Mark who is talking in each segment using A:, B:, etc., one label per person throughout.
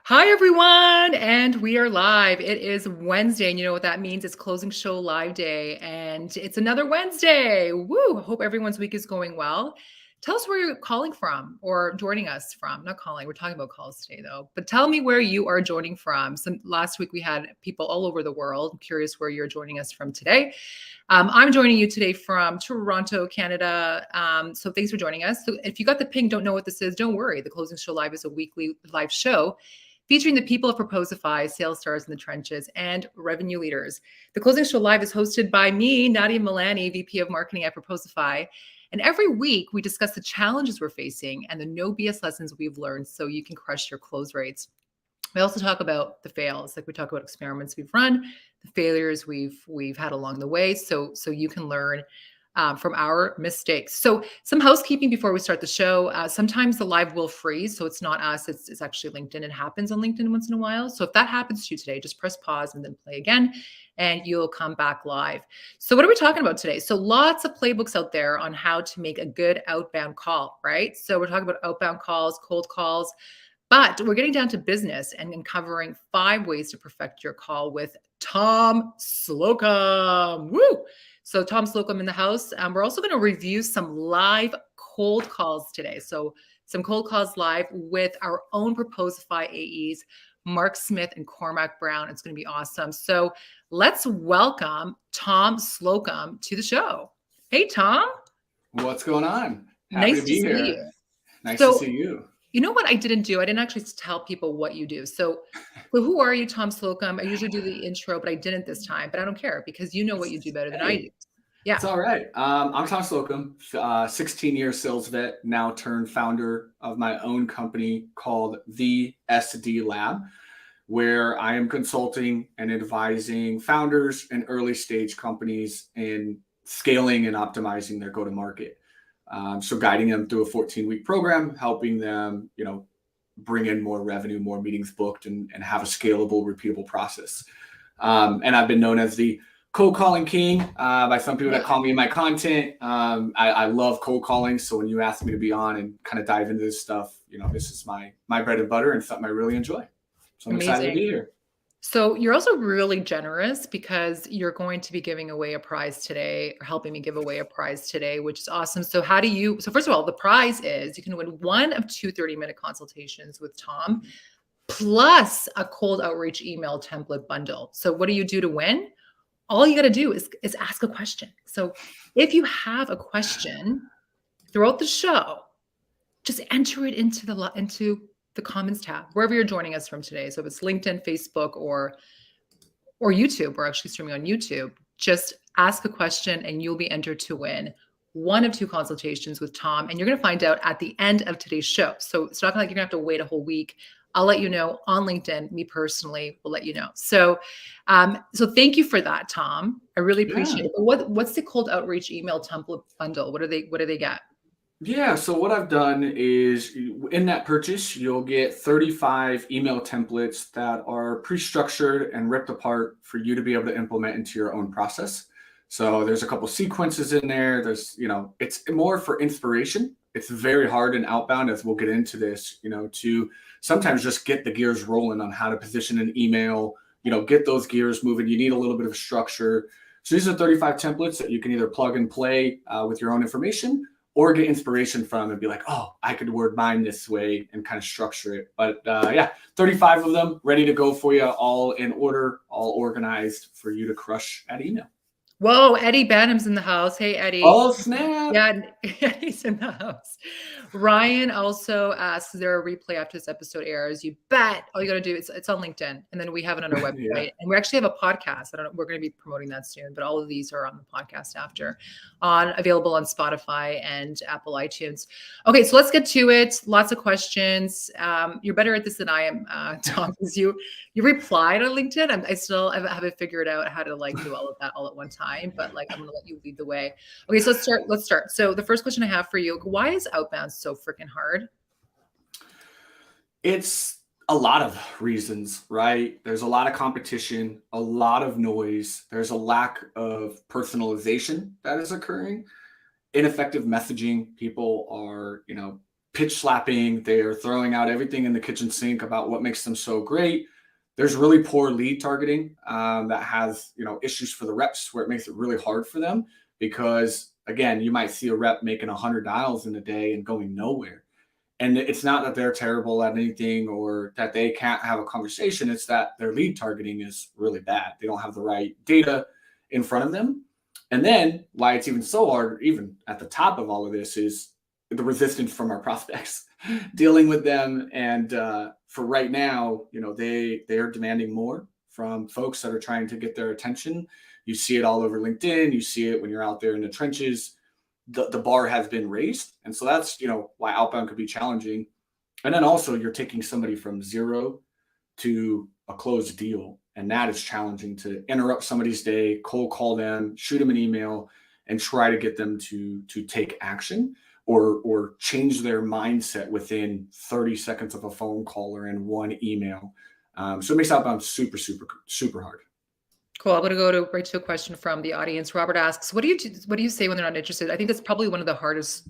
A: Hi, everyone, and we are live. It is Wednesday, and you know what that means? It's closing show live day, and it's another Wednesday. Woo! Hope everyone's week is going well. Tell us where you're calling from or joining us from. Not calling, we're talking about calls today, though. But tell me where you are joining from. Last week we had people all over the world. I'm curious where you're joining us from today. I'm joining you today from Toronto, Canada. So thanks for joining us. So if you got the ping, don't know what this is, don't worry. The Closing Show Live is a weekly live show featuring the people of Proposify, sales stars in the trenches, and revenue leaders. The Closing Show Live is hosted by me, Nadia Milani, VP of Marketing at Proposify. And every week, we discuss the challenges we're facing and the no BS lessons we've learned so you can crush your close rates. We also talk about the fails, like we talk about experiments we've run, the failures we've had along the way, so you can learn from our mistakes. So some housekeeping before we start the show. Sometimes the live will freeze, so it's not us, it's actually LinkedIn. It happens on LinkedIn once in a while. So if that happens to you today, just press pause and then play again, and you'll come back live. So what are we talking about today? So lots of playbooks out there on how to make a good outbound call, right? So we're talking about outbound calls, cold calls, but we're getting down to business and covering 5 ways to perfect your call with Tom Slocum. Woo! So Tom Slocum in the house. We're also going to review some live cold calls today. So some cold calls live with our own Proposify AEs, Mark Smith and Cormac Brown. It's going to be awesome. So let's welcome Tom Slocum to the show. Hey, Tom.
B: What's going on? Happy
A: Nice
B: to
A: to
B: be
A: see
B: here.
A: you.
B: Nice to
A: So
B: see you.
A: you know what I didn't do? I didn't actually tell people what you do. So who are you, Tom Slocum? I usually do the intro, but I didn't this time. But I don't care because you know what you do better than I do.
B: Hey,
A: Yeah.
B: it's all right. I'm Tom Slocum, 16-year sales vet, now turned founder of my own company called The SD Lab, where I am consulting and advising founders and early stage companies in scaling and optimizing their go-to-market. So guiding them through a 14-week program, helping them, bring in more revenue, more meetings booked, and have a scalable, repeatable process. And I've been known as the cold calling king by some people that call me in my content. I love cold calling. So when you asked me to be on and kind of dive into this stuff, this is my bread and butter and something I really enjoy. So I'm excited to be here.
A: So you're also really generous because you're going to be giving away a prize today or helping me give away a prize today, which is awesome. So first of all, the prize is you can win one of 2 30-minute consultations with Tom plus a cold outreach email template bundle. So what do you do to win? All you got to do is ask a question. So if you have a question throughout the show, just enter it into the comments tab, wherever you're joining us from today. So if it's LinkedIn, Facebook, or YouTube, we're actually streaming on YouTube. Just ask a question and you'll be entered to win one of 2 consultations with Tom. And you're going to find out at the end of today's show. So it's not like you're going to have to wait a whole week. I'll let you know on LinkedIn. Me personally will let you know. So thank you for that, Tom. I really appreciate it. But what's the cold outreach email template bundle? What do they get?
B: Yeah, so what I've done is in that purchase, you'll get 35 email templates that are pre-structured and ripped apart for you to be able to implement into your own process. So there's a couple sequences in there. There's, it's more for inspiration. It's very hard in outbound, as we'll get into this, to sometimes just get the gears rolling on how to position an email, get those gears moving. You need a little bit of structure. So these are 35 templates that you can either plug and play with your own information or get inspiration from and be like, oh, I could word mine this way and kind of structure it. But 35 of them ready to go for you, all in order, all organized for you to crush at email.
A: Whoa, Eddie Banham's in the house. Hey, Eddie.
B: Oh, snap.
A: Yeah, Eddie's in the house. Ryan also asks, is there a replay after this episode airs? You bet. All you got to do, it's on LinkedIn. And then we have it on our website. Yeah. And we actually have a podcast. We're going to be promoting that soon, but all of these are on the podcast after, available on Spotify and Apple iTunes. Okay, so let's get to it. Lots of questions. You're better at this than I am, Tom, because you replied on LinkedIn. I haven't figured out how to do all of that all at one time, but I'm going to let you lead the way. Okay, so let's start. So the first question I have for you, why is outbound so freaking hard?
B: It's a lot of reasons, right? There's a lot of competition, a lot of noise. There's a lack of personalization that is occurring. Ineffective messaging. People are, pitch slapping. They are throwing out everything in the kitchen sink about what makes them so great. There's really poor lead targeting that has, issues for the reps where it makes it really hard for them because, again, you might see a rep making 100 dials in a day and going nowhere. And it's not that they're terrible at anything or that they can't have a conversation. It's that their lead targeting is really bad. They don't have the right data in front of them. And then why it's even so hard, even at the top of all of this, is the resistance from our prospects dealing with them. And for right now, they are demanding more from folks that are trying to get their attention. You see it all over LinkedIn. You see it when you're out there in the trenches. The bar has been raised. And so that's, why outbound could be challenging. And then also you're taking somebody from zero to a closed deal. And that is challenging to interrupt somebody's day, cold call them, shoot them an email, and try to get them to take action or change their mindset within 30 seconds of a phone call or in one email. So it makes outbound super, super, super hard.
A: Cool. I'm going to go right to a question from the audience. Robert asks, what do you say when they're not interested? I think that's probably one of the hardest,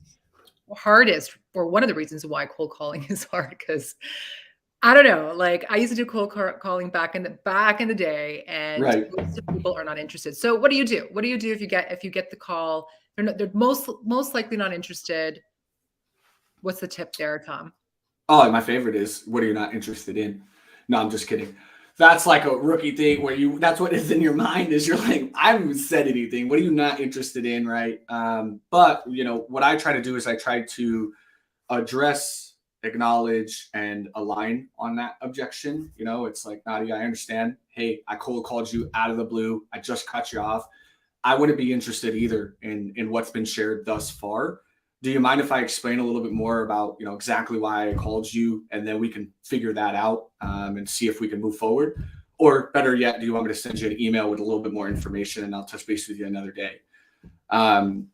A: or one of the reasons why cold calling is hard, because I don't know, like I used to do cold calling back in the day, and
B: Right.
A: most people are not interested. So what do you do? What do you do if you get the call? They're most likely not interested. What's the tip there, Tom?
B: Oh, my favorite is, what are you not interested in? No, I'm just kidding. That's like a rookie thing where that's what is in your mind is you're like, I haven't said anything. What are you not interested in? Right. But what I try to do is I try to address, acknowledge, and align on that objection. It's like, Nadia, I understand. Hey, I cold called you out of the blue. I just cut you off. I wouldn't be interested either in what's been shared thus far. Do you mind if I explain a little bit more about, exactly why I called you, and then we can figure that out and see if we can move forward? Or better yet, do you want me to send you an email with a little bit more information and I'll touch base with you another day? You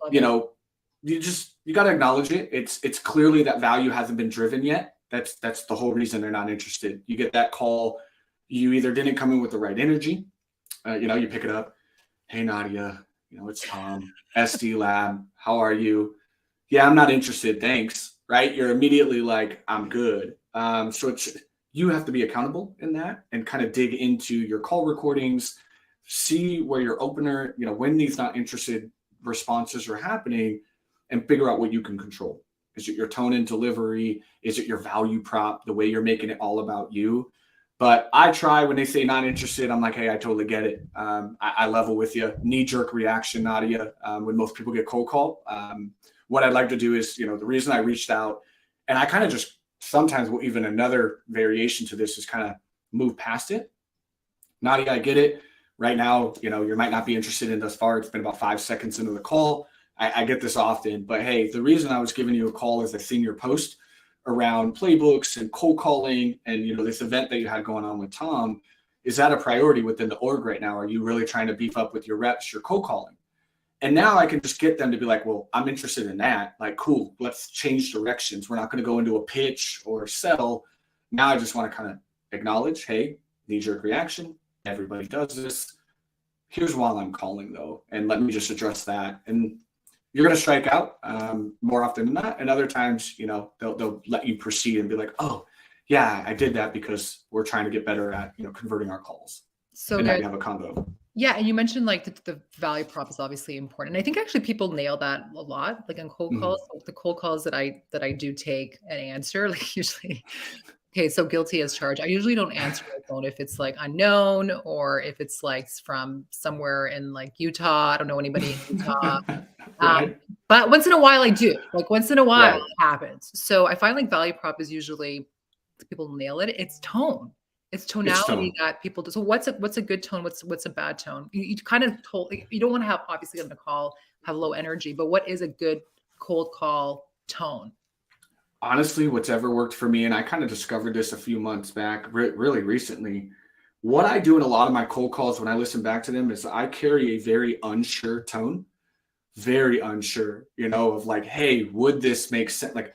B: got to acknowledge it. It's clearly that value hasn't been driven yet. That's the whole reason they're not interested. You get that call, you either didn't come in with the right energy. You pick it up. Hey, Nadia, it's Tom, SD Lab. How are you? Yeah, I'm not interested. Thanks. Right. You're immediately like, I'm good. So you have to be accountable in that and kind of dig into your call recordings, see where your opener, when these not interested responses are happening, and figure out what you can control. Is it your tone and delivery? Is it your value prop, the way you're making it all about you? But I try, when they say not interested, I'm like, hey, I totally get it. I level with you. Knee-jerk reaction, Nadia, when most people get cold call. What I'd like to do is, the reason I reached out, and I kind of just sometimes even another variation to this is kind of move past it. Nadia, I get it. Right now, you might not be interested in thus far. It's been about 5 seconds into the call. I get this often, but hey, the reason I was giving you a call is I seen your post around playbooks and cold calling and, this event that you had going on with Tom. Is that a priority within the org right now? Are you really trying to beef up with your reps, your cold calling? And now I can just get them to be like, well, I'm interested in that. Like, cool, let's change directions. We're not going to go into a pitch or sell. Now I just want to kind of acknowledge, hey, knee-jerk reaction. Everybody does this. Here's why I'm calling, though. And let me just address that. And you're going to strike out more often than not. And other times, they'll let you proceed and be like, oh, yeah, I did that because we're trying to get better at, converting our calls.
A: So
B: and now you have a combo.
A: Yeah. And you mentioned like the value prop is obviously important. And I think actually people nail that a lot, like on cold calls, the cold calls that I do take and answer, like usually, okay, so guilty as charged. I usually don't answer the phone if it's like unknown or if it's like from somewhere in like Utah. I don't know anybody in Utah.
B: Right.
A: But once in a while I do. Like once in a while
B: Right.
A: it happens. So I find like value prop is usually people nail it. It's tone. It's tonality that people do. So what's a good tone? What's a bad tone? You kind of told, you don't want to have, obviously on the call, have low energy, but what is a good cold call tone?
B: Honestly, what's ever worked for me, and I kind of discovered this a few months back, really recently, what I do in a lot of my cold calls when I listen back to them is I carry a very unsure tone, very unsure, of like, hey, would this make sense? Like,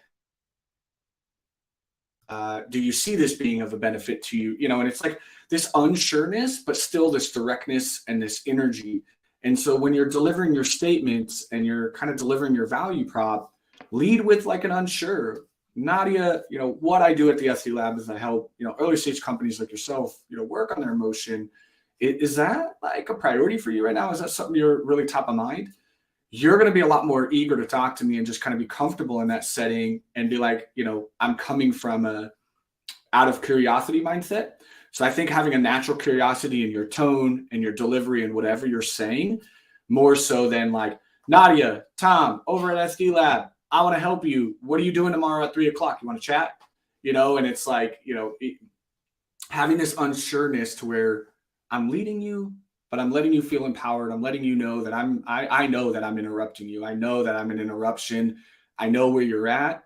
B: do you see this being of a benefit to you? And it's like this unsureness, but still this directness and this energy. And so when you're delivering your statements and you're kind of delivering your value prop, lead with like an unsure. Nadia, what I do at the SD Lab is I help, early stage companies like yourself, work on their emotion. Is that like a priority for you right now? Is that something you're really top of mind? You're going to be a lot more eager to talk to me and just kind of be comfortable in that setting and be like, I'm coming from a out of curiosity mindset. So I think having a natural curiosity in your tone and your delivery and whatever you're saying, more so than like, Nadia, Tom, over at SD Lab, I want to help you. What are you doing tomorrow at 3:00? You want to chat? And it's like, having this unsureness to where I'm leading you, but I'm letting you feel empowered. I'm letting you know that I know that I'm interrupting you. I know that I'm an interruption. I know where you're at,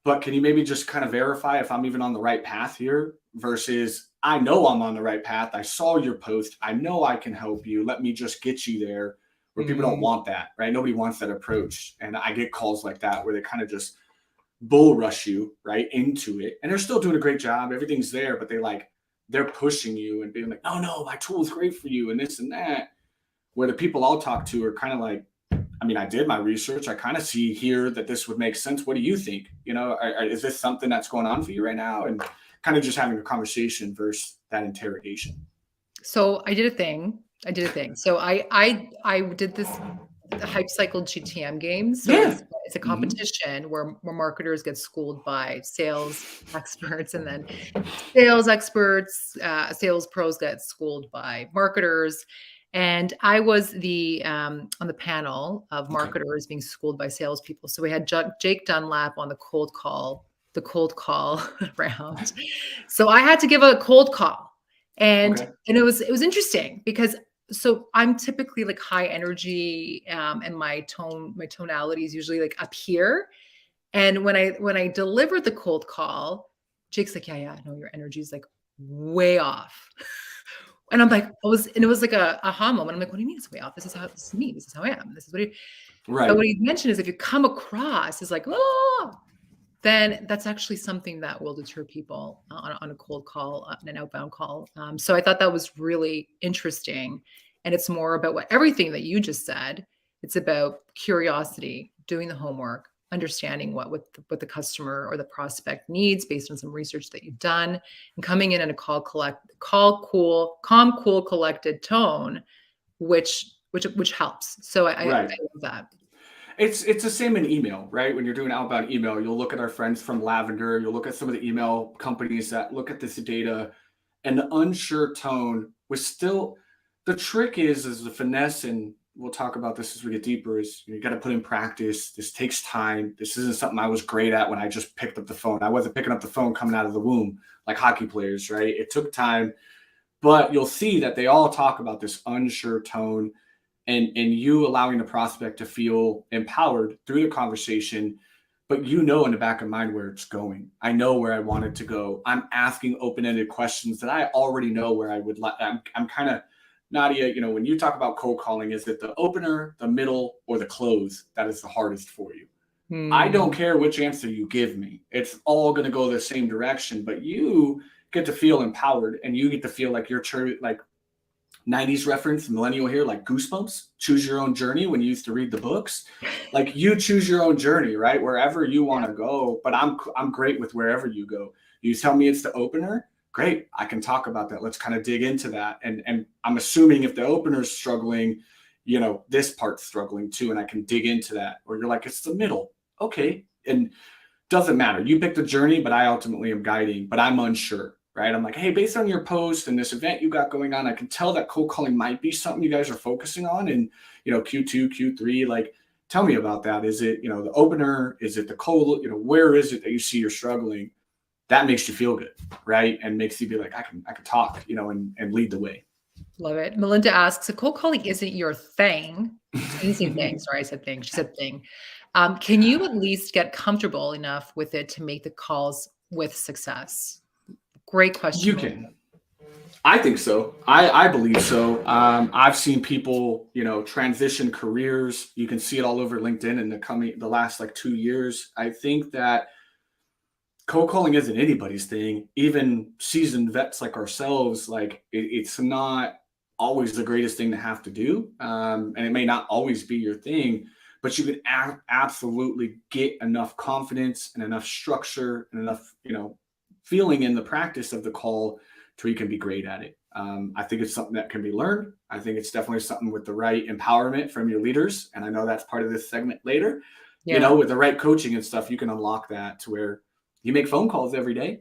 B: but can you maybe just kind of verify if I'm even on the right path here versus I know I'm on the right path. I saw your post. I know I can help you. Let me just get you there, where people don't want that, right? Nobody wants that approach. And I get calls like that where they kind of just bull rush you right into it. And they're still doing a great job. Everything's there, but they're pushing you and being like, no, my tool is great for you and this and that. Where the people I'll talk to are kind of like, I did my research. I kind of see here that this would make sense. What do you think? Is this something that's going on for you right now? And kind of just having a conversation versus that interrogation.
A: So I did a thing. So I did this hype cycle GTM game. So
B: Yeah.
A: it's a competition where marketers get schooled by sales experts, and then sales experts, sales pros get schooled by marketers. And I was on the panel of marketers being schooled by salespeople. So we had Jake Dunlap on the cold call round. So I had to give a cold call. And it was interesting because I'm typically like high energy, and my tonality is usually like up here. And when I delivered the cold call, Jake's like, yeah, no, your energy is like way off. And I'm like, it was like a aha moment. I'm like, what do you mean it's way off? This is me. This is how I am. This is what
B: right.
A: But what he mentioned is if you come across as like, oh, then that's actually something that will deter people on a cold call, an outbound call. So I thought that was really interesting. And it's more about everything that you just said. It's about curiosity, doing the homework, understanding what the customer or the prospect needs based on some research that you've done, and coming in a calm, cool, collected tone, which helps. So I love that.
B: It's the same in email, right? When you're doing outbound email, you'll look at our friends from Lavender, you'll look at some of the email companies that look at this data, and the unsure tone was still, the trick is the finesse, and we'll talk about this as we get deeper, is you got to put in practice. This takes time. This isn't something I was great at when I just picked up the phone. I wasn't picking up the phone coming out of the womb like hockey players, right? It took time, but you'll see that they all talk about this unsure tone. And you allowing the prospect to feel empowered through the conversation, but in the back of mind where it's going. I know where I want it to go. I'm asking open-ended questions that I already know where I would like. I'm kind of, Nadia, when you talk about cold calling, is it the opener, the middle, or the close that is the hardest for you? I don't care which answer you give me. It's all going to go the same direction, but you get to feel empowered and you get to feel like you're like 90s reference, millennial here, like Goosebumps, choose your own journey when you used to read the books. Like you choose your own journey, right? Wherever you want to go, but I'm great with wherever you go. You tell me it's the opener, great. I can talk about that. Let's kind of dig into that. And I'm assuming if the opener's struggling, this part's struggling too, and I can dig into that. Or you're like, it's the middle. Okay. And doesn't matter. You pick the journey, but I ultimately am guiding, but I'm unsure. Right. I'm like, hey, based on your post and this event you got going on, I can tell that cold calling might be something you guys are focusing on in, Q2, Q3. Like, tell me about that. Is it, the opener? Is it the cold? Where is it that you see you're struggling? That makes you feel good, right? And makes you be like, I can talk, and lead the way.
A: Love it. Melinda asks, if cold calling isn't your thing, I didn't say thing. Sorry, I said thing. She said thing. Can you at least get comfortable enough with it to make the calls with success? Great question.
B: You can. I think so. I believe so. I've seen people, transition careers. You can see it all over LinkedIn in the last like 2 years. I think that cold calling isn't anybody's thing. Even seasoned vets like ourselves, like it's not always the greatest thing to have to do. And it may not always be your thing, but you can absolutely get enough confidence and enough structure and enough, feeling in the practice of the call to where you can be great at it. I think it's something that can be learned. I think it's definitely something with the right empowerment from your leaders. And I know that's part of this segment later.
A: Yeah.
B: With the right coaching and stuff, you can unlock that to where you make phone calls every day.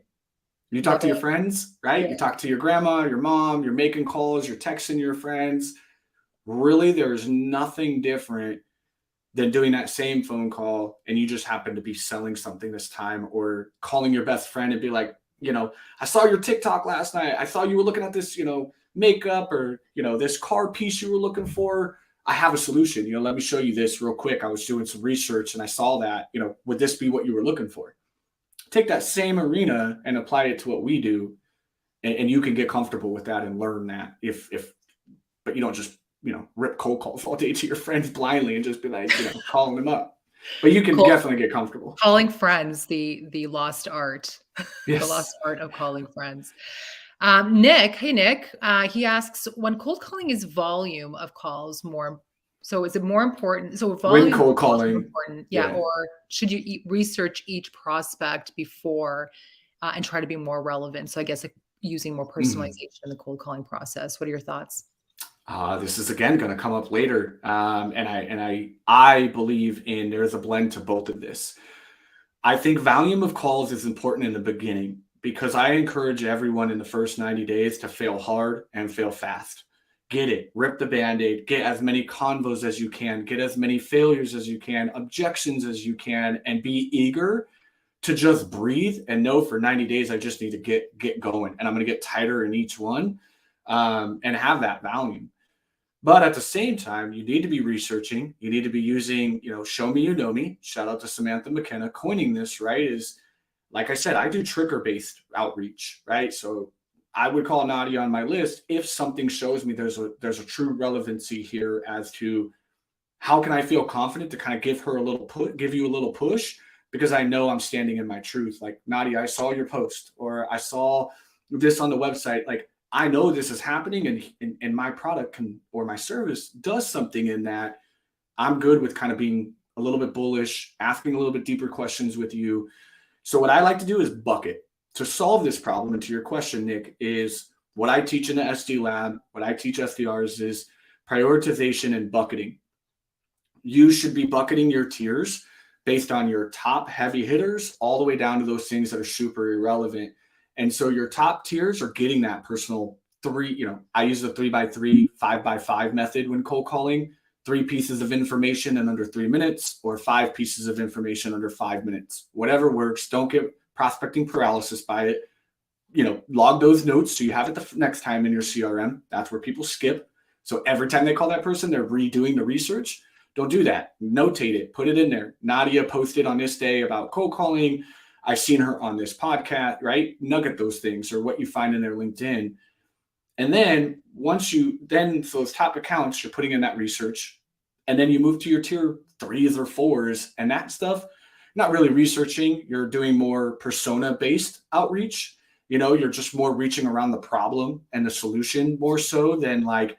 B: You talk to your friends, right?
A: Yeah.
B: You talk to your grandma, your mom, you're making calls, you're texting your friends. Really, there's nothing different than doing that same phone call and you just happen to be selling something this time, or calling your best friend and be like, I saw your TikTok last night. I saw you were looking at this, makeup or, this car piece you were looking for. I have a solution. Let me show you this real quick. I was doing some research and I saw that, would this be what you were looking for? Take that same arena and apply it to what we do. And you can get comfortable with that and learn that but you don't just, rip cold calls all day to your friends blindly and just be like, calling them up. But you can definitely get comfortable.
A: Calling friends, the lost art,
B: yes.
A: The lost art of calling friends. Nick, hey Nick, he asks, when cold calling is volume of calls more, so is it more important? So volume
B: when cold calling,
A: important, yeah, or should you research each prospect before and try to be more relevant? So I guess using more personalization in the cold calling process. What are your thoughts?
B: This is again going to come up later, and I believe in there's a blend to both of this. I think volume of calls is important in the beginning because I encourage everyone in the first 90 days to fail hard and fail fast. Get it, rip the Band-Aid, get as many convos as you can, get as many failures as you can, objections as you can, and be eager to just breathe and know for 90 days I just need to get going, and I'm going to get tighter in each one, and have that volume. But at the same time, you need to be researching. You need to be using, show me, you know me. Shout out to Samantha McKenna coining this, right? Is like I said, I do trigger-based outreach, right? So I would call Nadia on my list if something shows me there's a true relevancy here as to how can I feel confident to kind of give you a little push, because I know I'm standing in my truth. Like, Nadia, I saw your post, or I saw this on the website. Like, I know this is happening and my product or my service does something in that. I'm good with kind of being a little bit bullish, asking a little bit deeper questions with you. So what I like to do is bucket. To solve this problem, and to your question, Nick, is what I teach in the SD lab, what I teach SDRs is prioritization and bucketing. You should be bucketing your tiers based on your top heavy hitters all the way down to those things that are super irrelevant. And so your top tiers are getting that personal I use the 3x3, 5x5 method when cold calling. 3 pieces of information in under 3 minutes, or 5 pieces of information under 5 minutes. Whatever works. Don't get prospecting paralysis by it. Log those notes so you have it the next time in your CRM. That's where people skip. So every time they call that person, they're redoing the research. Don't do that. Notate it. Put it in there. Nadia posted on this day about cold calling. I've seen her on this podcast, right? Nugget those things, or what you find in their LinkedIn. And then so those top accounts, you're putting in that research, and then you move to your tier 3s or 4s, and that stuff, not really researching. You're doing more persona-based outreach. You're just more reaching around the problem and the solution more so than like,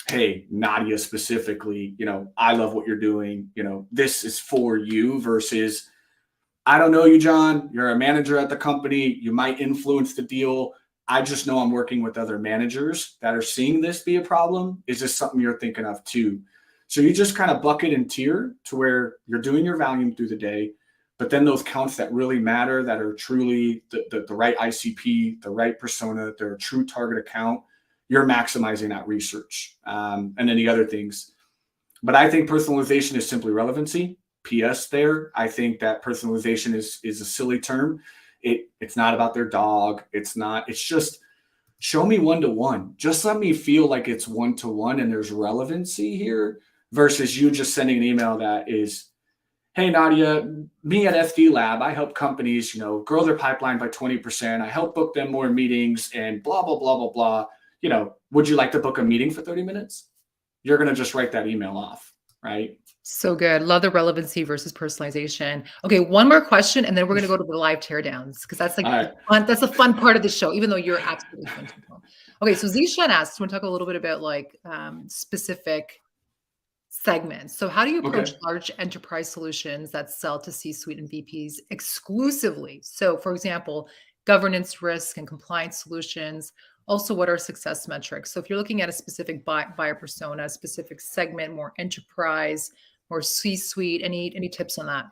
B: hey, Nadia specifically, I love what you're doing. This is for you, versus, I don't know you, John. You're a manager at the company. You might influence the deal. I just know I'm working with other managers that are seeing this be a problem. Is this something you're thinking of too? So you just kind of bucket and tier to where you're doing your volume through the day, but then those counts that really matter, that are truly the right ICP, the right persona, they're a true target account, you're maximizing that research. And then the other things. But I think personalization is simply relevancy. PS there. I think that personalization is a silly term. It's not about their dog. It's just show me one-to-one. Just let me feel like it's one-to-one and there's relevancy here, versus you just sending an email that is, hey, Nadia, me at SD Lab, I help companies, grow their pipeline by 20%. I help book them more meetings and blah, blah, blah, blah, blah. Would you like to book a meeting for 30 minutes? You're going to just write that email off, right?
A: So good. Love the relevancy versus personalization. Okay, one more question, and then we're going to go to the live teardowns, because that's that's the fun part of the show, even though you're absolutely fun. Okay, so Zishan asks, want to talk a little bit about like specific segments. So how do you approach
B: Okay.
A: large enterprise solutions that sell to C-suite and VPs exclusively? So for example, governance, risk, and compliance solutions. Also, what are success metrics? So if you're looking at a specific buyer persona, a specific segment, more enterprise, more C-suite, any tips on that?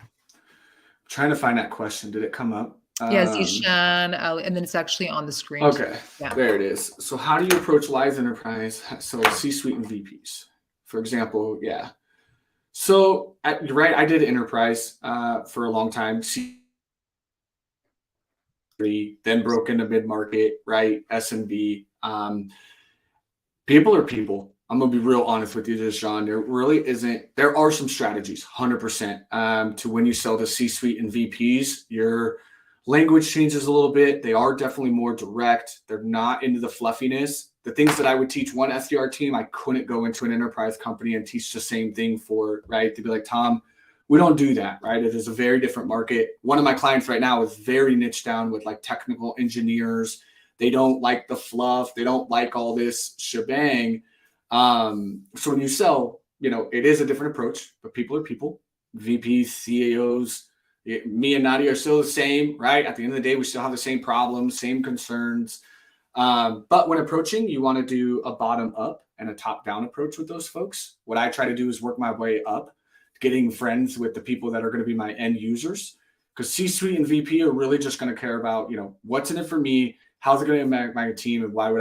B: Trying to find that question. Did it come up?
A: Yeah, Zishan, and then it's actually on the screen too.
B: Okay,
A: Yeah.
B: there it is. So how do you approach live enterprise? So C-suite and VPs, for example. Yeah. So you're right. I did enterprise for a long time. Then broke into mid market, right? SMB. People are people. I'm gonna be real honest with you, this John. There really isn't. There are some strategies, 100%, to when you sell to C-suite and VPs. Your language changes a little bit. They are definitely more direct. They're not into the fluffiness. The things that I would teach one SDR team, I couldn't go into an enterprise company and teach the same thing for, right? To be like, Tom, we don't do that, right? It is a very different market. One of my clients right now is very niche down with like technical engineers. They don't like the fluff. They don't like all this shebang. So when you sell, it is a different approach, but people are people. VPs, CAOs, me and Nadia are still the same, right? At the end of the day, we still have the same problems, same concerns. But when approaching, you want to do a bottom up and a top down approach with those folks. What I try to do is work my way up, getting friends with the people that are going to be my end users. Because C-suite and VP are really just going to care about, what's in it for me, how's it going to impact my team, and why would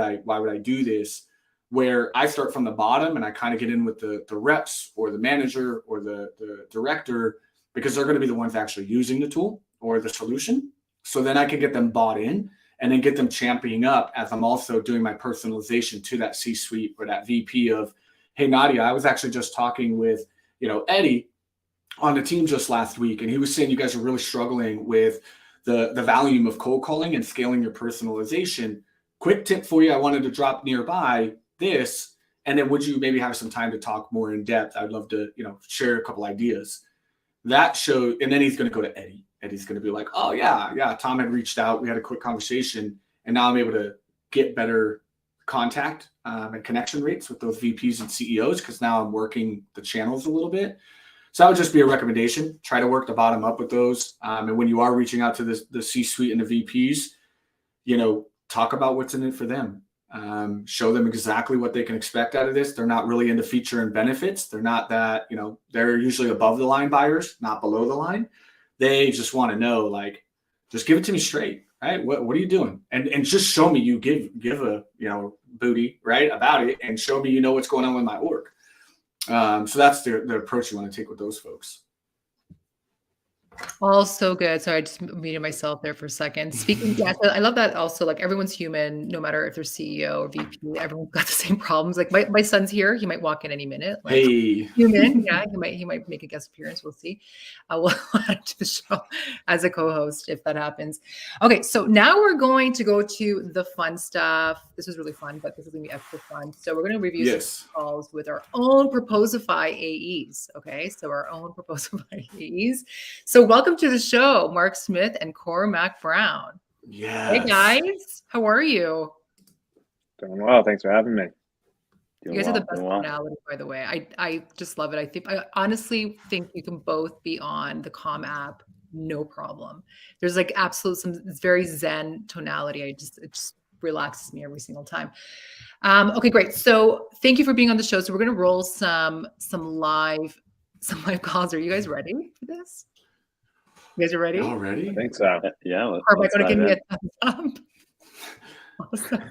B: I do this? Where I start from the bottom and I kind of get in with the reps or the manager or the director, because they're going to be the ones actually using the tool or the solution. So then I can get them bought in and then get them championing up as I'm also doing my personalization to that C-suite or that VP of, hey, Nadia, I was actually just talking with, Eddie on the team just last week, and he was saying you guys are really struggling with the volume of cold calling and scaling your personalization. Quick tip for you, I wanted to drop nearby this, and then would you maybe have some time to talk more in depth? I'd love to, share a couple ideas. That show, and then he's going to go to Eddie. Eddie's going to be like, oh yeah, Tom had reached out. We had a quick conversation, and now I'm able to get better contact and connection rates with those VPs and CEOs because now I'm working the channels a little bit. So that would just be a recommendation. Try to work the bottom up with those. And when you are reaching out to the C-suite and the VPs, talk about what's in it for them. Show them exactly what they can expect out of this. They're not really into feature and benefits. They're not that, they're usually above the line buyers, not below the line. They just want to know, like, just give it to me straight, right? What are you doing? And just show me you give a, booty, right, about it, and show me what's going on with my org. So that's the approach you want to take with those folks.
A: All so good. Sorry, I just muted myself there for a second. Speaking, yeah, so I love that also, like everyone's human, no matter if they're CEO or VP, everyone's got the same problems. Like my son's here. He might walk in any minute. Like,
B: hey.
A: Human. Yeah, he might make a guest appearance. We'll see. We'll add him to the show as a co-host if that happens. Okay, so now we're going to go to the fun stuff. This was really fun, but this is going to be extra fun. So we're going to review some calls with our own Proposify AEs. Okay, so our own Proposify AEs. So welcome to the show, Mark Smith and Cormac Brown.
B: Yes.
A: Hey guys, how are you?
C: Doing well. Thanks for having me.
A: You guys are the best tonality, by the way. I just love it. I honestly think you can both be on the Calm app, no problem. There's like it's very zen tonality. It just relaxes me every single time. Okay, great. So thank you for being on the show. So we're gonna roll some live calls. Are you guys ready for this? You guys are ready?
B: All ready?
C: I think so.
D: Yeah.
A: Are going to give me a thumbs up?
B: Awesome.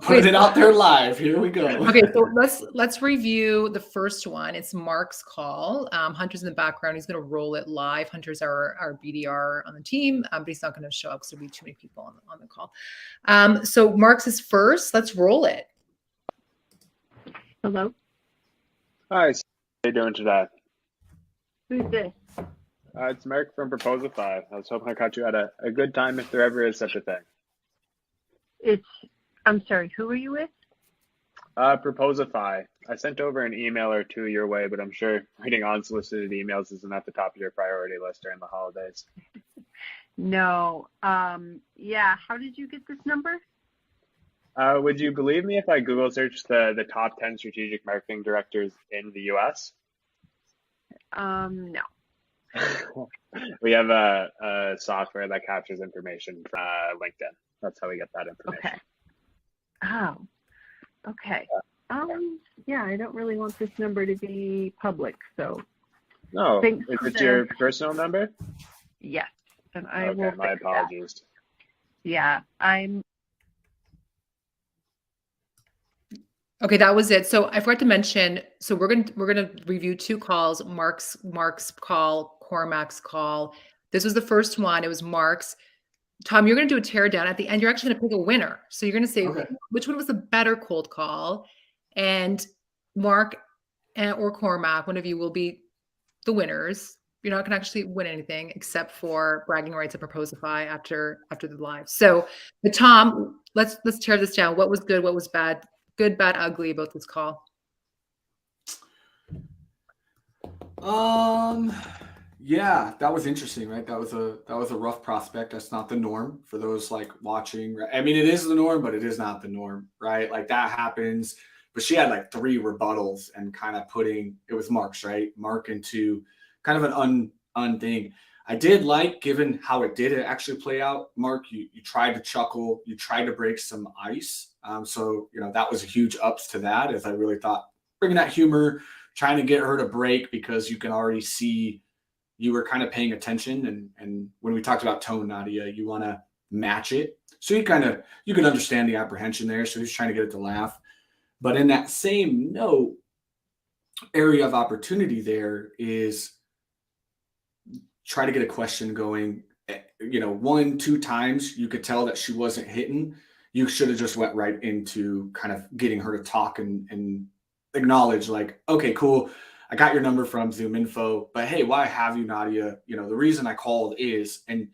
B: Put it out there live. Here we go.
A: Okay, so let's review the first one. It's Mark's call. Hunter's in the background. He's going to roll it live. Hunter's our BDR on the team, but he's not going to show up because there'll be too many people on the call. So Mark's is first. Let's roll it.
E: Hello.
C: Hi. How are you doing today?
E: Who's this?
C: It's Mark from Proposify. I was hoping I caught you at a good time if there ever is such a thing.
E: I'm sorry, who are you with?
C: Proposify. I sent over an email or two your way, but I'm sure reading unsolicited emails isn't at the top of your priority list during the holidays.
E: No. Yeah, how did you get this number?
C: Would you believe me if I Google searched the top 10 strategic marketing directors in the US?
E: No.
C: We have a software that captures information from LinkedIn. That's how we get that information.
E: Okay. Oh, okay. Yeah, I don't really want this number to be public, so
C: No,
E: thanks
C: is
E: for
C: it
E: the-
C: your personal number?
E: yes, and I
C: Okay,
E: will
C: my
E: fix that.
C: apologies.
E: Yeah, I'm.
A: Okay, that was it. So I forgot to mention, so we're gonna review 2 calls, Mark's call, Cormac's call. This was the first one. It was Mark's. Tom, you're gonna do a tear down. At the end, you're actually gonna pick a winner. So you're gonna say
B: Okay.
A: which one was the better cold call, and Mark or Cormac, one of you will be the winners. You're not gonna actually win anything except for bragging rights at Proposify after the live. So, but Tom, let's tear this down. What was good? What was bad? Good, bad, ugly about this call?
B: Yeah, that was interesting, right? That was a rough prospect. That's not the norm for those like watching. Right? I mean, it is the norm, but it is not the norm, right? Like that happens. But she had like 3 rebuttals and kind of putting it was Mark's, right? Mark into kind of an thing. I did like, given how it did actually play out, Mark, you tried to chuckle, you tried to break some ice. So, that was a huge ups to that, as I really thought bringing that humor, trying to get her to break, because you can already see you were kind of paying attention. And when we talked about tone, Nadia, you want to match it. So you can understand the apprehension there. So he's trying to get it to laugh. But in that same note, area of opportunity there is try to get a question going. 1, 2 times you could tell that she wasn't hitting. You should have just went right into kind of getting her to talk and acknowledge, like, okay, cool, I got your number from Zoom Info, but hey, why have you, Nadia? The reason I called is, and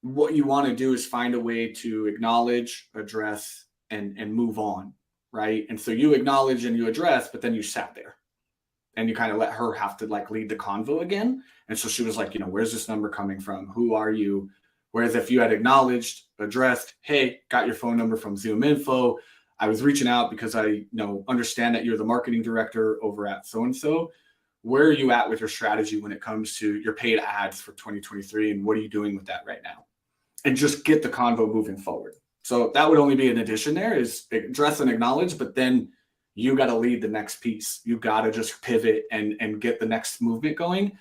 B: what you want to do is find a way to acknowledge, address, and move on, right? And so you acknowledge and you address, but then you sat there and you kind of let her have to like lead the convo again. And so she was like, where's this number coming from? Who are you? Whereas if you had acknowledged, addressed, hey, got your phone number from Zoom Info, I was reaching out because I understand that you're the marketing director over at so-and-so. Where are you at with your strategy when it comes to your paid ads for 2023? And what are you doing with that right now? And just get the convo moving forward. So that would only be an addition there, is address and acknowledge, but then you got to lead the next piece. You got to just pivot and get the next movement going,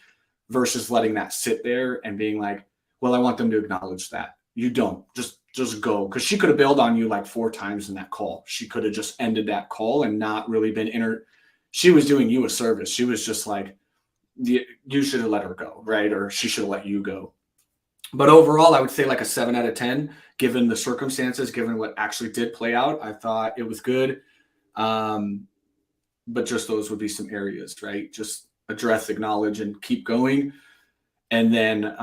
B: versus letting that sit there and being like, well, I want them to acknowledge that. You don't. Just go. Because she could have bailed on you like 4 times in that call. She could have just ended that call and not really been she was doing you a service. She was just like, you should have let her go, right? Or she should have let you go. But overall, I would say like a 7 out of 10, given the circumstances, given what actually did play out. I thought it was good. But just those would be some areas, right? Just address, acknowledge, and keep going. And then,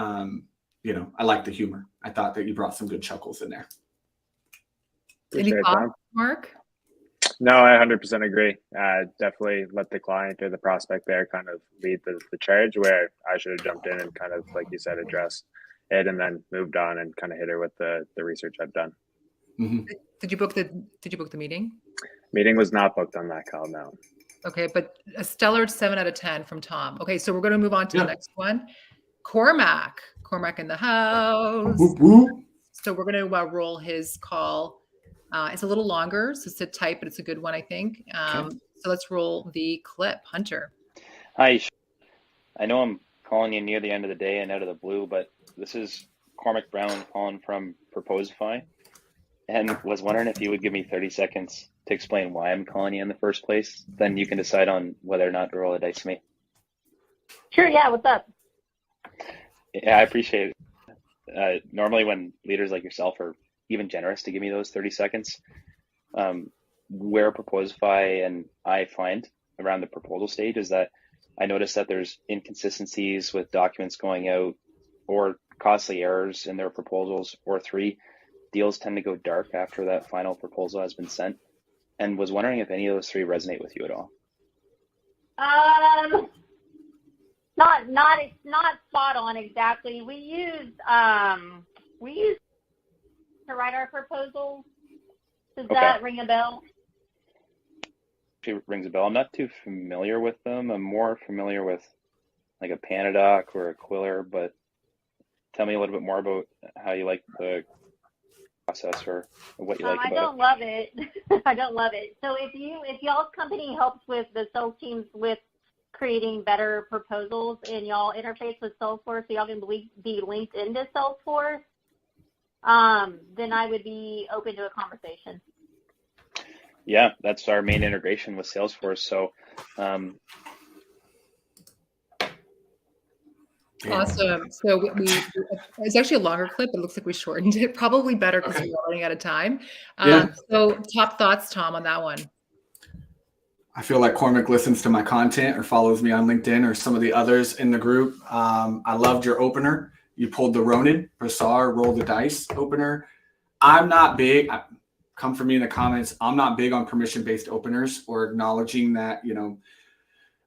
B: I like the humor. I thought that you brought some good chuckles in there.
A: Any
C: Appreciate
A: thoughts,
C: that.
A: Mark?
C: No, I 100% agree. Definitely let the client or the prospect there kind of lead the charge, where I should have jumped in and kind of, like you said, addressed it and then moved on and kind of hit her with the research I've done.
B: Mm-hmm.
A: Did you book the meeting?
C: Meeting was not booked on that call, no.
A: Okay, but a stellar 7 out of 10 from Tom. Okay, so we're going to move on to the next one. Cormac in the house.
B: Whoop, whoop.
A: So we're going to roll his call. It's a little longer, so sit tight, but it's a good one, I think.
B: Okay.
A: So let's roll the clip. Hunter.
D: Hi. I know I'm calling you near the end of the day and out of the blue, but this is Cormac Brown calling from Proposify, and was wondering if you would give me 30 seconds to explain why I'm calling you in the first place. Then you can decide on whether or not to roll a dice to me.
E: Sure. Yeah. What's up?
D: Yeah, I appreciate it. Normally when leaders like yourself are even generous to give me those 30 seconds, where Proposify and I find around the proposal stage is that I notice that there's inconsistencies with documents going out, or costly errors in their proposals, or 3, deals tend to go dark after that final proposal has been sent, and was wondering if any of those 3 resonate with you at all.
F: Not spot on exactly. We use to write our proposals. Does that ring a bell?
D: Actually rings a bell. I'm not too familiar with them. I'm more familiar with like a Panadoc or a Quiller, but tell me a little bit more about how you like the process or what you like
F: I
D: about
F: don't love it. I don't love it. So if y'all's company helps with the sales teams with creating better proposals and y'all interface with Salesforce so y'all can be linked into Salesforce, then I would be open to a conversation.
D: Yeah, that's our main integration with Salesforce. So
A: Awesome. So it's actually a longer clip. It looks like we shortened it. Probably better because
B: Okay.
A: we're running out of time.
B: Yeah.
A: So top thoughts, Tom, on that one.
B: I feel like Cormac listens to my content or follows me on LinkedIn or some of the others in the group. I loved your opener. You pulled the Ronin, Brassar, roll the dice opener. I'm not big. Come for me in the comments. I'm not big on permission-based openers or acknowledging that,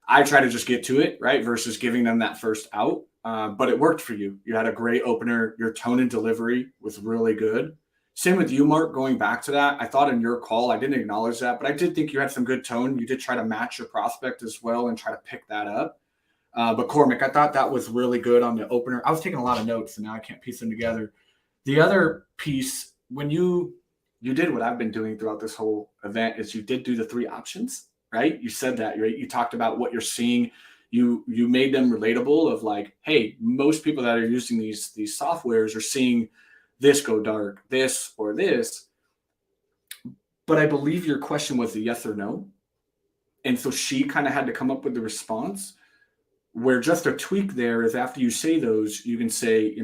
B: I try to just get to it, right? Versus giving them that first out. But it worked for you. You had a great opener. Your tone and delivery was really good. Same with you, Mark, going back to that. I thought in your call, I didn't acknowledge that, but I did think you had some good tone. You did try to match your prospect as well and try to pick that up. But Cormac, I thought that was really good on the opener. I was taking a lot of notes and now I can't piece them together. The other piece, when you did what I've been doing throughout this whole event, is you did do the 3 options, right? You said that, right? You talked about what you're seeing. You made them relatable of like, hey, most people that are using these softwares are seeing this go dark, this or this. But I believe your question was a yes or no. And so she kind of had to come up with the response, where just a tweak there is after you say those, you can say,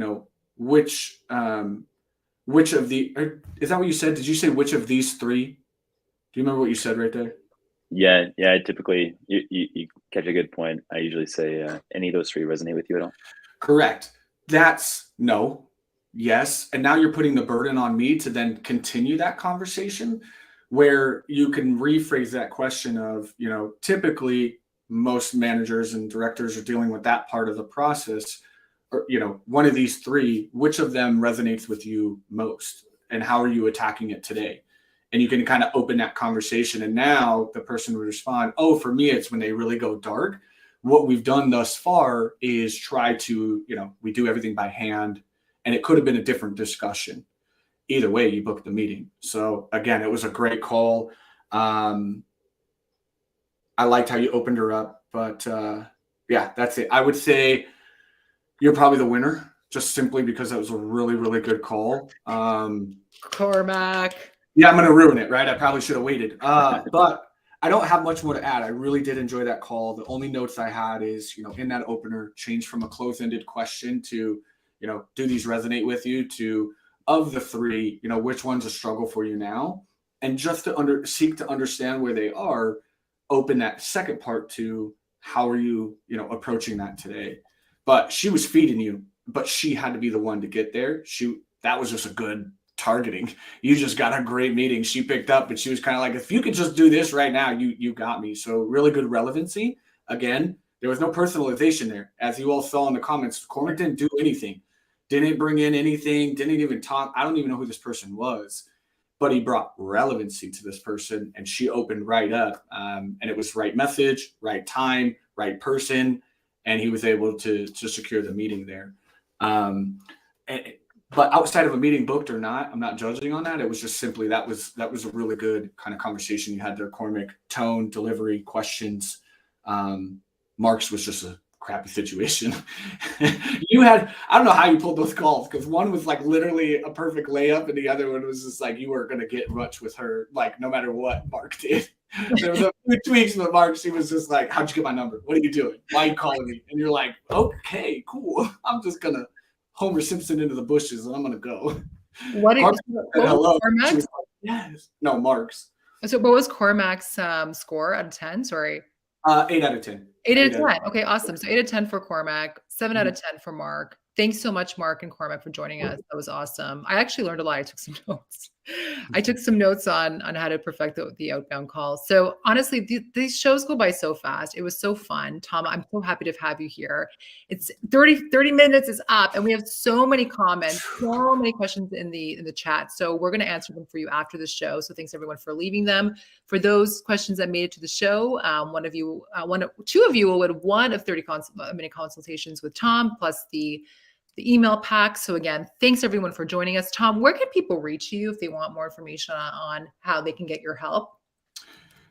B: which of the, is that what you said? Did you say which of these 3? Do you remember what you said right there?
G: Yeah. I typically, you catch a good point. I usually say, any of those 3 resonate with you at all?
B: Correct. That's no. Yes. And now you're putting the burden on me to then continue that conversation, where you can rephrase that question of, typically most managers and directors are dealing with that part of the process, or, one of these 3, which of them resonates with you most and how are you attacking it today? And you can kind of open that conversation. And now the person would respond, oh, for me, it's when they really go dark. What we've done thus far is try to, we do everything by hand. And it could have been a different discussion. Either way, you booked the meeting. So again, it was a great call. I liked how you opened her up, but yeah, that's it. I would say you're probably the winner, just simply because that was a really, really good call.
A: Cormac.
B: Yeah, I'm going to ruin it, right? I probably should have waited. But I don't have much more to add. I really did enjoy that call. The only notes I had is, in that opener, change from a close-ended question to, do these resonate with you, to, of the 3, which one's a struggle for you now? And just to seek to understand where they are, open that second part to how are you, approaching that today? But she was feeding you, but she had to be the one to get there. That was just a good targeting. You just got a great meeting. She picked up, but she was kind of like, if you could just do this right now, you got me. So really good relevancy. Again, there was no personalization there. As you all saw in the comments, Cormac didn't do anything. Didn't bring in anything, didn't even talk. I don't even know who this person was, but he brought relevancy to this person and she opened right up. And it was right message, right time, right person. And he was able to secure the meeting there. But outside of a meeting booked or not, I'm not judging on that. It was just simply that was a really good kind of conversation you had there, Cormac. Tone, delivery, questions. Mark's was just a crappy situation. I don't know how you pulled those calls, because one was like literally a perfect layup and the other one was just like you were going to get much with her, like no matter what Mark did. There was a few tweaks, but Mark, she was just like, how'd you get my number? What are you doing? Why are you calling me? And you're like, okay, cool. I'm just going to Homer Simpson into the bushes and I'm going to go.
A: What
B: Mark said hello.
A: Cormac's?
B: She was like, yes. No, Mark's.
A: So what was Cormac's score out of 10? Sorry.
B: 8 out of 10.
A: 8 out of 10. Okay, awesome. So 8 out of 10 for Cormac, 7 out of 10 for Mark. Thanks so much, Mark and Cormac, for joining us. That was awesome. I actually learned a lot. I took some notes. I took some notes on how to perfect the outbound calls. So honestly, these shows go by so fast. It was so fun. Tom, I'm so happy to have you here. It's 30 minutes is up and we have so many comments, so many questions in the chat. So we're going to answer them for you after the show. So thanks everyone for leaving them. For those questions that made it to the show, two of you will win one of 30-minute consultations with Tom, plus the email pack. So again, thanks everyone for joining us. Tom, where can people reach you if they want more information on how they can get your help?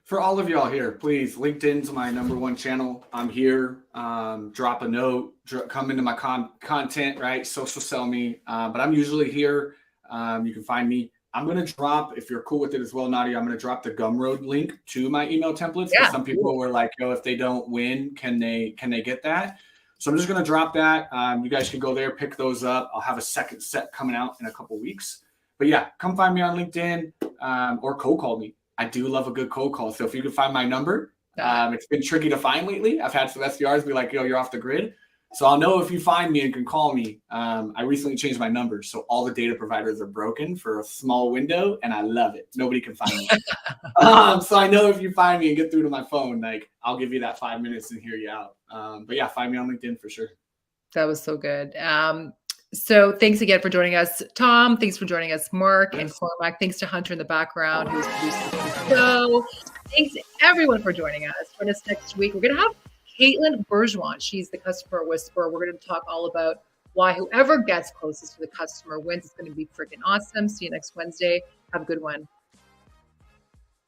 B: For all of y'all here, please, LinkedIn's my #1 channel. I'm here. Drop a note, come into my content, right? Social sell me. But I'm usually here. You can find me. I'm going to drop, if you're cool with it as well, Nadia, I'm going to drop the Gumroad link to my email templates.
A: Yeah.
B: Some people were like, yo, if they don't win, can they get that? So I'm just going to drop that. You guys can go there, pick those up. I'll have a second set coming out in a couple weeks. But yeah, come find me on LinkedIn or cold call me. I do love a good cold call. So if you can find my number, it's been tricky to find lately. I've had some SDRs be like, yo, you're off the grid. So I'll know if you find me and can call me. I recently changed my number. So all the data providers are broken for a small window and I love it. Nobody can find me. So I know if you find me and get through to my phone, like I'll give you that 5 minutes and hear you out. But yeah, find me on LinkedIn for sure.
A: That was so good. So thanks again for joining us, Tom. Thanks for joining us, Mark and Cormac. Thanks to Hunter in the background who's producing the show. Thanks everyone for joining us. Join us next week. We're going to have Caitlin Bergeron. She's the customer whisperer. We're going to talk all about why whoever gets closest to the customer wins. It's going to be freaking awesome. See you next Wednesday. Have a good one.